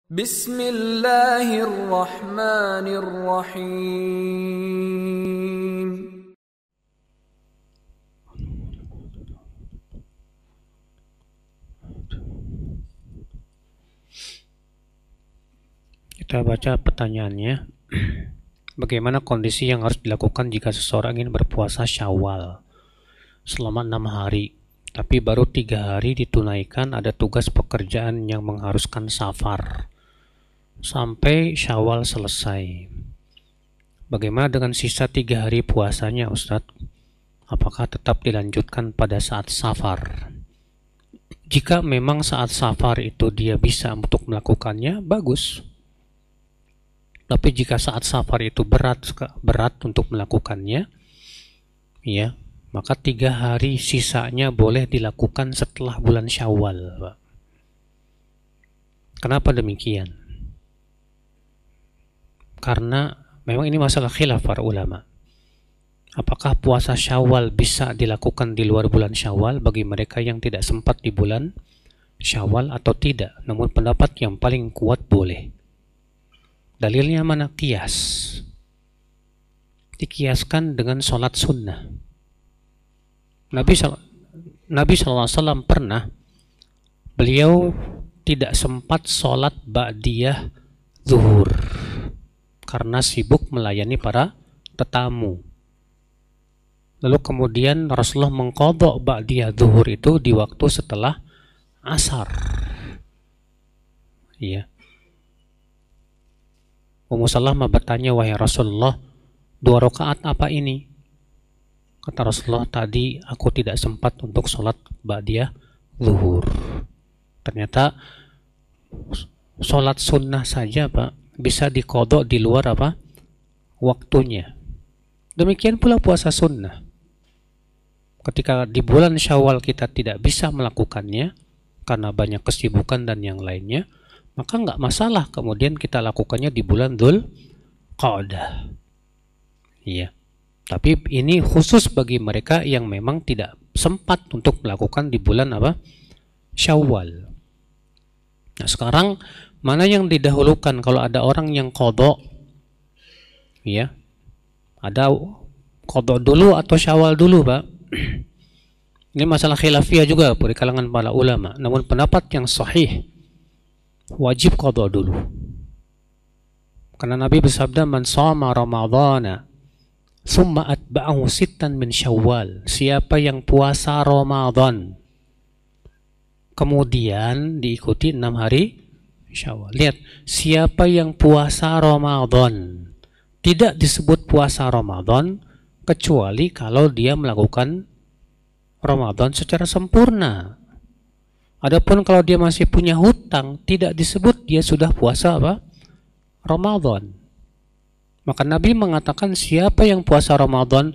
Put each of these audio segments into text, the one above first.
Bismillahirrahmanirrahim. Kita baca pertanyaannya. Bagaimana kondisi yang harus dilakukan jika seseorang ingin berpuasa Syawal selama 6 hari, tapi baru 3 hari ditunaikan ada tugas pekerjaan yang mengharuskan safar sampai Syawal selesai. Bagaimana dengan sisa 3 hari puasanya, Ustadz? Apakah tetap dilanjutkan pada saat safar? Jika memang saat safar itu dia bisa untuk melakukannya, bagus. Tapi jika saat safar itu berat untuk melakukannya, ya, maka 3 hari sisanya boleh dilakukan setelah bulan Syawal, Pak. Kenapa demikian? Karena memang ini masalah khilaf para ulama. Apakah puasa Syawal bisa dilakukan di luar bulan Syawal bagi mereka yang tidak sempat di bulan Syawal atau tidak? Namun pendapat yang paling kuat boleh. Dalilnya mana? Qiyas. Dikiaskan dengan sholat sunnah. Nabi SAW pernah, beliau tidak sempat sholat ba'diyah zuhur karena sibuk melayani para tetamu. Lalu kemudian Rasulullah mengqadha ba'diyah zuhur itu di waktu setelah asar. Iya. Ummu Salamah bertanya, wahai Rasulullah, 2 rakaat apa ini? Kata Rasulullah, tadi aku tidak sempat untuk sholat ba'diyah zuhur. Ternyata sholat sunnah saja, Pak, bisa diqadha di luar apa? Waktunya. Demikian pula puasa sunnah. Ketika di bulan Syawal kita tidak bisa melakukannya karena banyak kesibukan dan yang lainnya, maka nggak masalah kemudian kita lakukannya di bulan Dzulqa'dah. Iya. Tapi ini khusus bagi mereka yang memang tidak sempat untuk melakukan di bulan apa? Syawal. Nah, sekarang mana yang didahulukan kalau ada orang yang qadha? Ya. Ada qadha dulu atau Syawal dulu, Pak? Ini masalah khilafiyah juga di kalangan para ulama. Namun pendapat yang sahih, wajib qadha dulu. Karena Nabi bersabda, man shoma ramadhana summa atba'ahu sittan min Syawal. Siapa yang puasa Ramadan kemudian diikuti 6 hari Syawal. Lihat, siapa yang puasa Ramadan, tidak disebut puasa Ramadan kecuali kalau dia melakukan Ramadan secara sempurna. Adapun kalau dia masih punya hutang, tidak disebut dia sudah puasa apa? Ramadan. Maka Nabi mengatakan siapa yang puasa Ramadan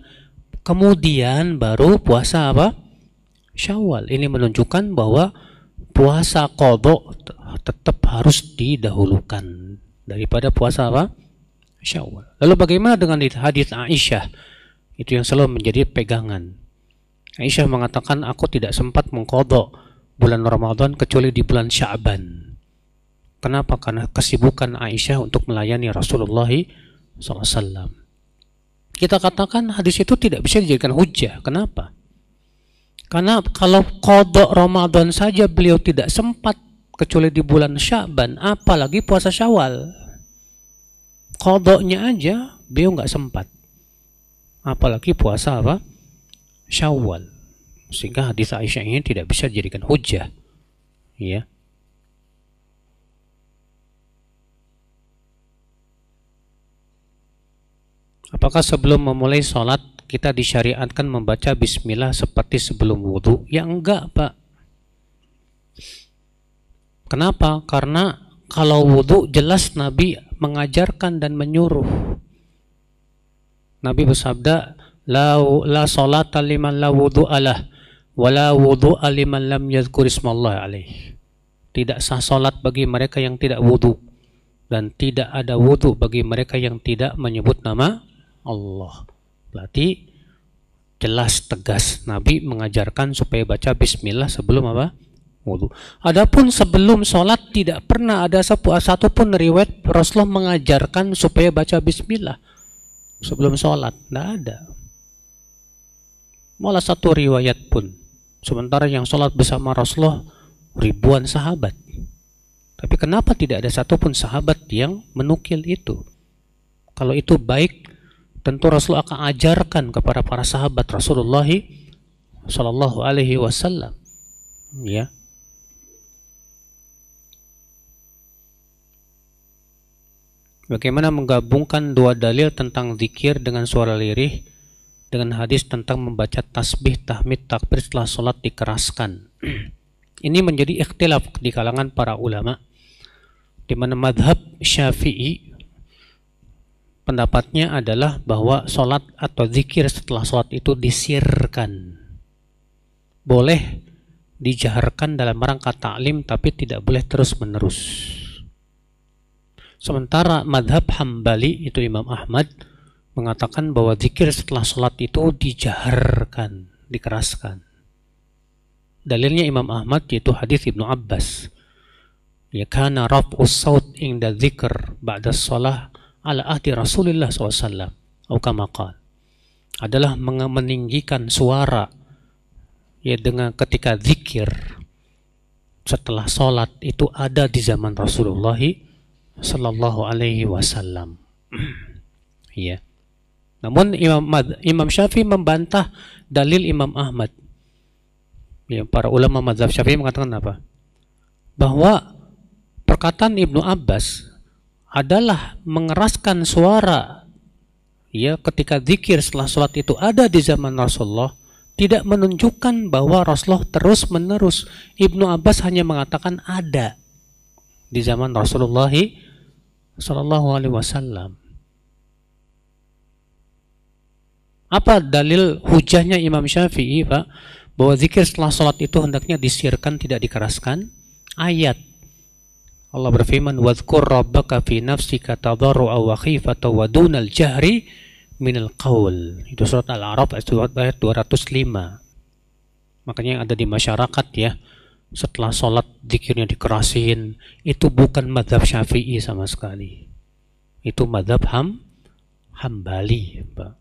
kemudian baru puasa apa? Syawal. Ini menunjukkan bahwa puasa qadha tetap harus didahulukan daripada puasa apa? Syawal. Lalu bagaimana dengan hadis Aisyah? Itu yang selalu menjadi pegangan. Aisyah mengatakan, aku tidak sempat mengqadha bulan Ramadan kecuali di bulan Sya'ban. Kenapa? Karena kesibukan Aisyah untuk melayani Rasulullah SAW. Kita katakan hadis itu tidak bisa dijadikan hujjah. Kenapa? Karena kalau qadha Ramadan saja beliau tidak sempat kecuali di bulan Sya'ban, apalagi puasa Syawal. Qadhanya aja beliau nggak sempat, apalagi puasa apa? Syawal. Sehingga hadis Aisyah ini tidak bisa dijadikan hujjah. Ya. Apakah sebelum memulai sholat kita disyariatkan membaca bismillah seperti sebelum wudhu? Ya enggak, Pak. Kenapa? Karena kalau wudhu jelas Nabi mengajarkan dan menyuruh. Nabi bersabda, la salata liman la wudhu'a lah, wala wudhu'a liman lam yadhkur ismallah alaih. Tidak sah salat bagi mereka yang tidak wudhu, dan tidak ada wudhu bagi mereka yang tidak menyebut nama Allah. Berarti jelas tegas Nabi mengajarkan supaya baca bismillah sebelum apa? wudu. Adapun sebelum sholat tidak pernah ada satu pun riwayat Rasulullah mengajarkan supaya baca bismillah sebelum sholat, tidak ada. Malah satu riwayat pun. Sementara yang sholat bersama Rasulullah ribuan sahabat. Tapi kenapa tidak ada satupun sahabat yang menukil itu? Kalau itu baik, tentu Rasulullah akan ajarkan kepada para sahabat Rasulullah Sallallahu Alaihi Wasallam. Ya. Bagaimana menggabungkan dua dalil tentang zikir dengan suara lirih dengan hadis tentang membaca tasbih, tahmid, takbir setelah sholat dikeraskan? Ini menjadi ikhtilaf di kalangan para ulama, di mana madhab Syafi'i pendapatnya adalah bahwa sholat atau zikir setelah sholat itu disirkan, boleh dijaharkan dalam rangka ta'lim, tapi tidak boleh terus menerus. Sementara madhab Hambali, itu Imam Ahmad, mengatakan bahwa zikir setelah sholat itu dijaharkan, dikeraskan. Dalilnya Imam Ahmad yaitu hadis Ibnu Abbas, ya kana raf'us saut inda dzikr ba'da shalah ala ahdi Rasulullah SAW, atau kama qala, adalah meninggikan suara ya dengan ketika zikir setelah sholat itu ada di zaman Rasulullah Sallallahu Alaihi Wasallam. Ya. Namun Imam Syafi'i membantah dalil Imam Ahmad. Ya, para ulama mazhab Syafi'i mengatakan apa? Bahwa perkataan Ibnu Abbas adalah mengeraskan suara ya ketika zikir setelah sholat itu ada di zaman Rasulullah, tidak menunjukkan bahwa Rasulullah terus menerus. Ibnu Abbas hanya mengatakan ada di zaman Rasulullah Sallallahu Alaihi Wasallam. Apa dalil hujahnya Imam Syafi'i, Pak, bahwa zikir setelah sholat itu hendaknya disirkan, tidak dikeraskan? Ayat Allah berfirman, "Wadhkur rabbaka fi nafsika tadarru'a wa khifatan wa dunal jahri minal qaul." Itu surat Al-A'raf ayat 205. Makanya yang ada di masyarakat ya, setelah sholat zikirnya dikerasin, itu bukan madhab Syafi'i sama sekali. Itu madhab Hambali, Pak.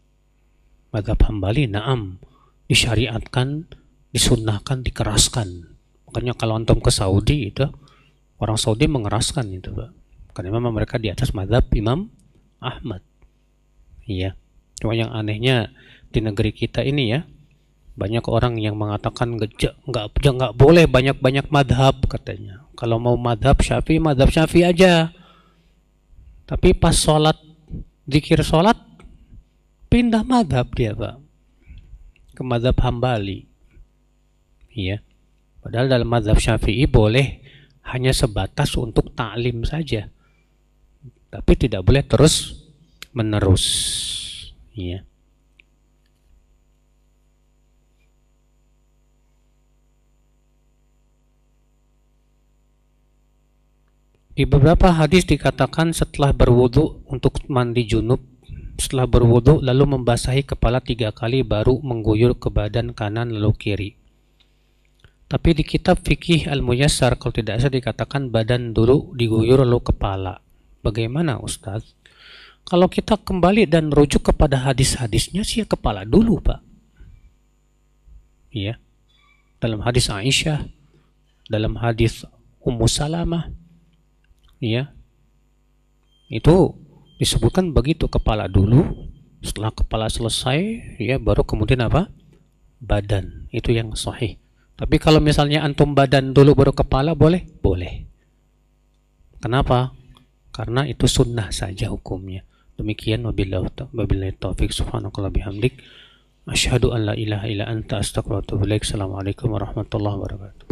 Madhab Hambali, na'am, disyariatkan, disunnahkan, dikeraskan. Makanya kalau antum ke Saudi itu, orang Saudi mengeraskan itu, Pak. Karena memang mereka di atas madhab Imam Ahmad. Iya. Cuma yang anehnya di negeri kita ini ya, banyak orang yang mengatakan nggak boleh banyak-banyak madhab katanya. Kalau mau madhab Syafi'i aja. Tapi pas sholat, zikir sholat, pindah madhab dia, Pak, ke madhab Hambali. Iya. Padahal dalam madhab Syafi'i boleh hanya sebatas untuk ta'lim saja, tapi tidak boleh terus menerus. Iya. Di beberapa hadis dikatakan setelah berwudu untuk mandi junub, setelah berwudu lalu membasahi kepala 3 kali baru mengguyur ke badan kanan lalu kiri. Tapi di kitab fikih Al-Muyassar kalau tidak salah dikatakan badan dulu diguyur lalu kepala. Bagaimana Ustaz? Kalau kita kembali dan rujuk kepada hadis-hadisnya sih kepala dulu, Pak. Iya. Dalam hadis Aisyah, dalam hadis Ummu Salamah, iya, itu disebutkan begitu, kepala dulu, setelah kepala selesai ya baru kemudian apa? Badan. Itu yang sahih. Tapi kalau misalnya antum badan dulu baru kepala, boleh? Boleh. Kenapa? Karena itu sunnah saja hukumnya. Demikian, wabillahi taufiq, subhanakallah bihamdik, asyhadu an la ilaha illa anta, astaghfiruka wa atubu ilaik. Assalamualaikum warahmatullahi wabarakatuh.